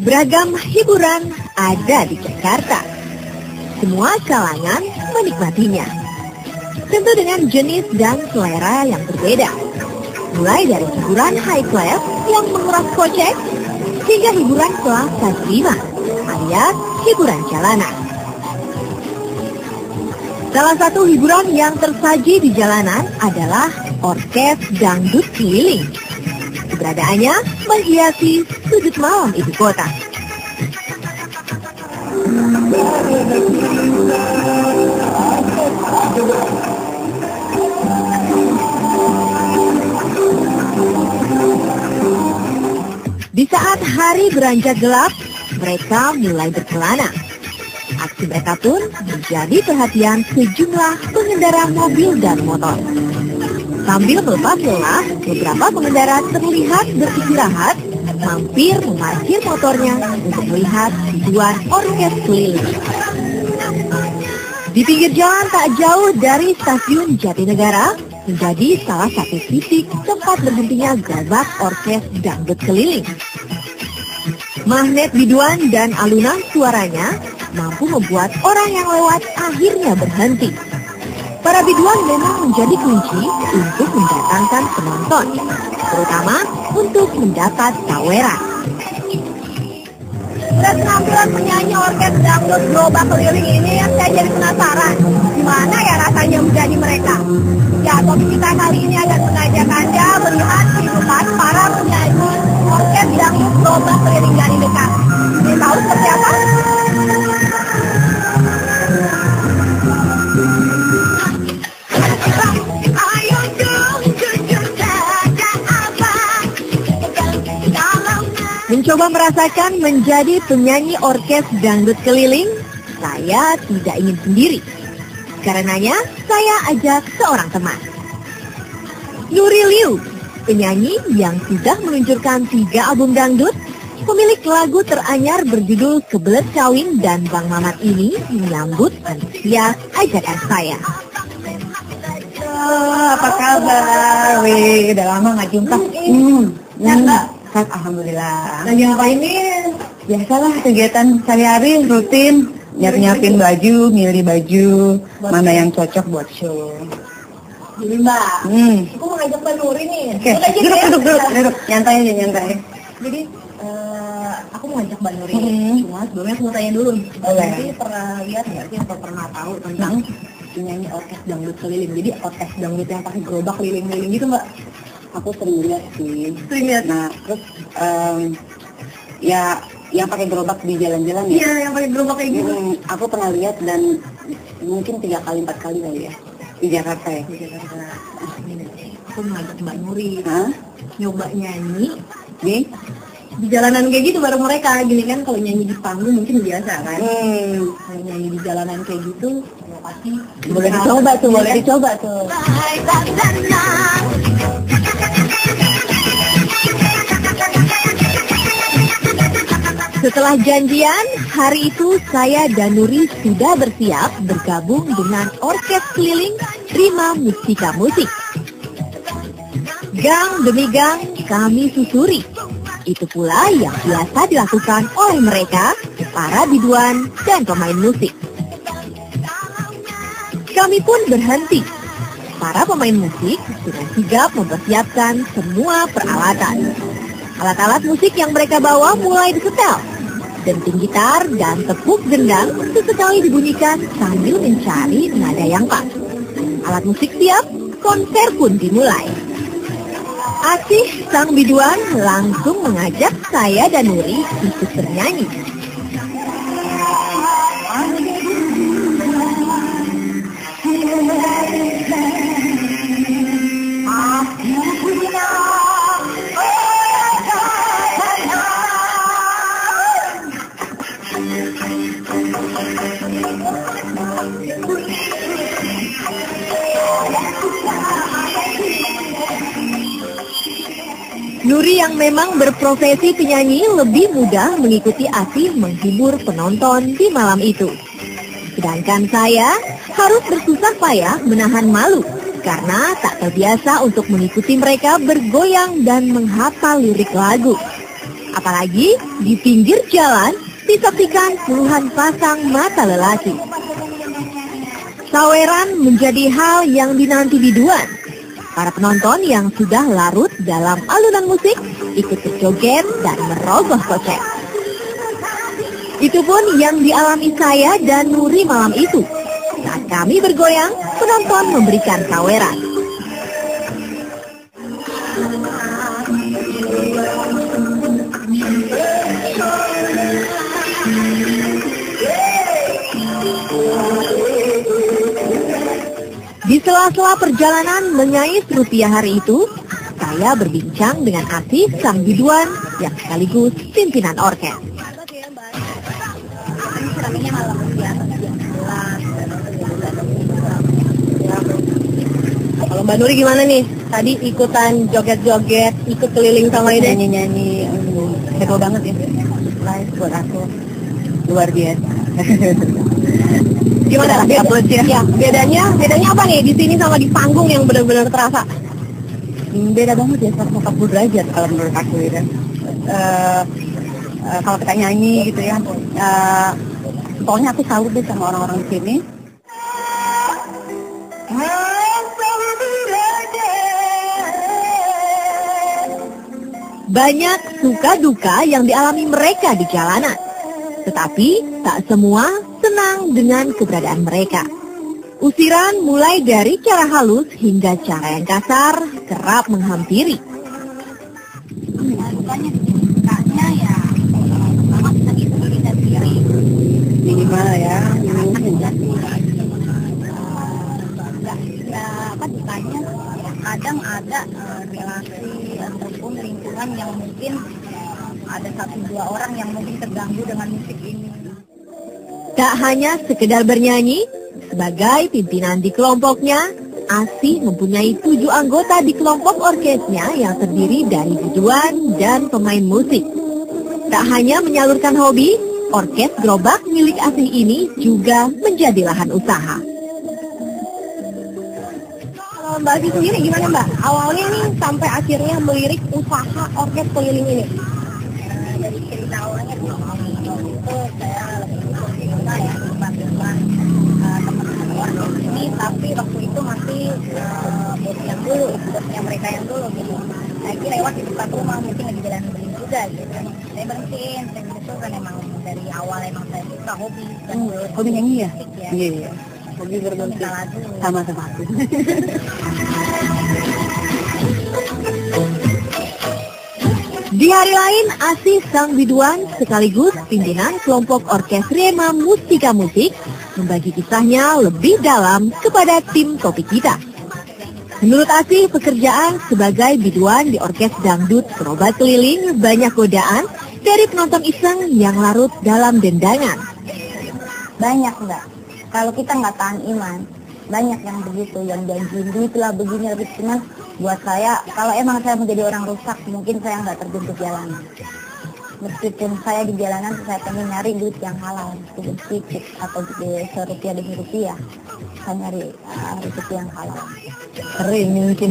Beragam hiburan ada di Jakarta. Semua kalangan menikmatinya. Tentu dengan jenis dan selera yang berbeda. Mulai dari hiburan high class yang menguras kocek, hingga hiburan kelas kaki 5, alias hiburan jalanan. Salah satu hiburan yang tersaji di jalanan adalah orkes dangdut keliling. Keberadaannya menghiasi sudut malam ibu kota. Di saat hari beranjak gelap, mereka mulai berkelana. Aksi mereka pun menjadi perhatian sejumlah pengendara mobil dan motor. Sambil melepas lelah, beberapa pengendara terlihat beristirahat, mampir memarkir motornya untuk melihat hiburan orkes keliling. Di pinggir jalan tak jauh dari stasiun Jatinegara, menjadi salah satu titik tempat berhentinya gerobak orkes dangdut keliling. Magnet biduan dan alunan suaranya mampu membuat orang yang lewat akhirnya berhenti. Para biduan memang menjadi kunci untuk mendatangkan penonton, terutama untuk mendapat taweran. Dan penampilan penyanyi orkes dangdut gerobak keliling ini yang saya jadi penasaran, gimana ya rasanya menjadi mereka? Ya, topik kita kali ini akan mengajak Anda melihat kehidupan para penyanyi orkes dangdut gerobak keliling dari dekat. Ingin tahu seperti apa? Mencoba merasakan menjadi penyanyi orkes dangdut keliling, saya tidak ingin sendiri. Karenanya, saya ajak seorang teman. Nuri Liu, penyanyi yang sudah meluncurkan 3 album dangdut, pemilik lagu teranyar berjudul Kebelet Kawin dan Bang Mamat ini menyambut antusias ajakan saya. Apa kabar? Wih, udah lama nggak jumpa. Alhamdulillah. Lagi ngapain nih? Biasalah kegiatan sehari-hari rutin, nyiapin baju, milih baju, mana yang cocok buat show. Jadi Mbak, aku mau ngajak Mbak Nuri nih. Oke, duduk, nyantai aja, nyantai. Jadi aku mau ngajak Mbak Nuri. Cuma sebelumnya aku mau tanya dulu. Mbak Nuri pernah lihat nggak sih atau pernah tahu tentang penyanyi orkes dangdut keliling? Jadi orkes dangdut yang pakai gerobak keliling-keliling gitu Mbak? Aku sering lihat sih. Sering lihat. Nah, terus ya yang pakai gerobak di jalan-jalan ya. Iya, yang pakai gerobak kayak gitu. Aku pernah lihat dan mungkin 3 kali 4 kali kali ya di Jakarta ya. Di Jakarta. Aku ngajak Mbak Nuri. Hah? Nyoba nyanyi di jalanan kayak gitu bareng mereka. Gini kan kalau nyanyi di panggung mungkin biasa kan. Kalau nyanyi di jalanan kayak gitu, ya pasti boleh dicoba tuh, boleh dicoba tuh. Setelah janjian, hari itu saya dan Nuri sudah bersiap bergabung dengan orkes keliling Rima Mustika Musik. Gang demi gang kami susuri. Itu pula yang biasa dilakukan oleh mereka, para biduan dan pemain musik. Kami pun berhenti. Para pemain musik dengan sigap mempersiapkan semua peralatan. Alat-alat musik yang mereka bawa mulai disetel. Denting gitar dan tepuk gendang sesekali dibunyikan sambil mencari nada yang pas. Alat musik siap, konser pun dimulai. Asih sang biduan langsung mengajak saya dan Nuri ikut bernyanyi. Juri yang memang berprofesi penyanyi lebih mudah mengikuti Asih menghibur penonton di malam itu. Sedangkan saya harus bersusah payah menahan malu karena tak terbiasa untuk mengikuti mereka bergoyang dan menghafal lirik lagu. Apalagi di pinggir jalan disaksikan puluhan pasang mata lelaki. Saweran menjadi hal yang dinanti biduan. Para penonton yang sudah larut dalam alunan musik ikut berjoget dan merogoh kocek. Itu pun yang dialami saya dan Nuri malam itu. Saat kami bergoyang, penonton memberikan saweran. Di sela-sela perjalanan mengais rupiah hari itu, saya berbincang dengan Asih sang biduan yang sekaligus pimpinan orkes. Kalau Mbak Nuri gimana nih? Tadi ikutan joget-joget, ikut keliling sama ini? Nyanyi-nyanyi, heboh banget ya. Live buat aku, luar biasa. Gimana? Ya, bedanya apa nih di sini sama di panggung yang benar-benar terasa? Beda banget ya, 140 derajat kalau menurut aku ya. Kalau kita nyanyi gitu ya, pokoknya aku salut deh sama orang-orang di sini. Banyak suka duka yang dialami mereka di jalanan. Tetapi tak semua senang dengan keberadaan mereka. Usiran mulai dari cara halus hingga cara yang kasar kerap menghampiri. Minimal ya. Kadang ada relasi ataupun lingkungan yang mungkin ada 1-2 orang yang mungkin terganggu dengan musik ini. Tak hanya sekedar bernyanyi, sebagai pimpinan di kelompoknya, Asih mempunyai 7 anggota di kelompok orkesnya yang terdiri dari biduan dan pemain musik. Tak hanya menyalurkan hobi, orkes gerobak milik Asih ini juga menjadi lahan usaha. Kalau Mbak Asih sendiri gimana Mbak? Awalnya nih sampai akhirnya melirik usaha orkes keliling ini. Dari cerita awalnya itu saya lebih suka ya teman-teman orkes ini, tapi waktu itu masih bosnya mereka yang dulu gitu. Saya kira lewat di depan rumah mungkin lagi jalan beli juga gitu. Saya berhentiin, saya itu kan emang dari awal emang saya suka hobi. Hobi nyanyi ya? Ya. Iya. Hobi bermusik sama-sama aku. Di hari lain, Asih sang biduan sekaligus pimpinan kelompok orkes Rema Mustika Musik membagi kisahnya lebih dalam kepada tim topik kita. Menurut Asih, pekerjaan sebagai biduan di orkes dangdut gerobak keliling banyak godaan dari penonton iseng yang larut dalam dendangan. Banyak Mbak, kalau kita nggak tahan iman, banyak yang begitu, yang janjiin duit lah begini lebih, cuman buat saya, kalau emang saya menjadi orang rusak, mungkin saya nggak terjun ke jalanan. Meskipun saya di jalanan, saya pengen nyari duit yang halal, meskipun sedikit atau serupiah demi rupiah, saya nyari rezeki yang halal. Sering mungkin.